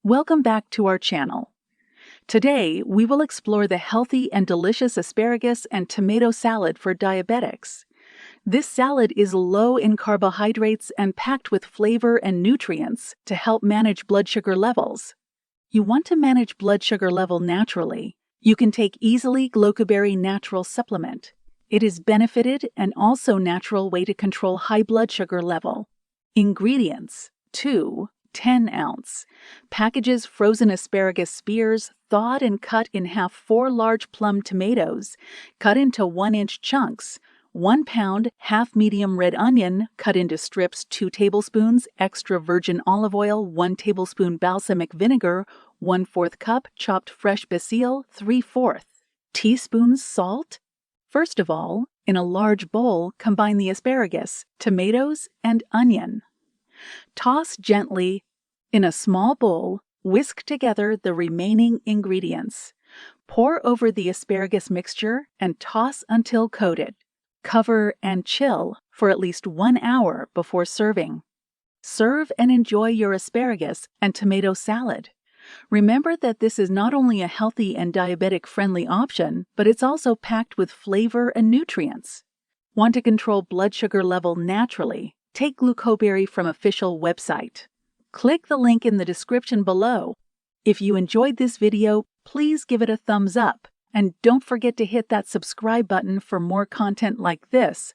Welcome back to our channel. Today, we will explore the healthy and delicious asparagus and tomato salad for diabetics. This salad is low in carbohydrates and packed with flavor and nutrients to help manage blood sugar levels. You want to manage blood sugar level naturally. You can take Easily Glucoberry Natural Supplement. It is benefited and also natural way to control high blood sugar level. Ingredients: 2 10-ounce packages frozen asparagus spears, thawed and cut in half 4 large plum tomatoes, cut into 1-inch chunks, 1 pound half-medium red onion, cut into strips, 2 tablespoons extra virgin olive oil, 1 tablespoon balsamic vinegar, 1/4 cup chopped fresh basil, 3/4 teaspoons salt. First of all, in a large bowl, combine the asparagus, tomatoes, and onion. Toss gently. In a small bowl, whisk together the remaining ingredients. Pour over the asparagus mixture and toss until coated. Cover and chill for at least 1 hour before serving. Serve and enjoy your asparagus and tomato salad. Remember that this is not only a healthy and diabetic-friendly option, but it's also packed with flavor and nutrients. Want to control blood sugar level naturally? Take Glucoberry from official website. Click the link in the description below. If you enjoyed this video, please give it a thumbs up. And don't forget to hit that subscribe button for more content like this.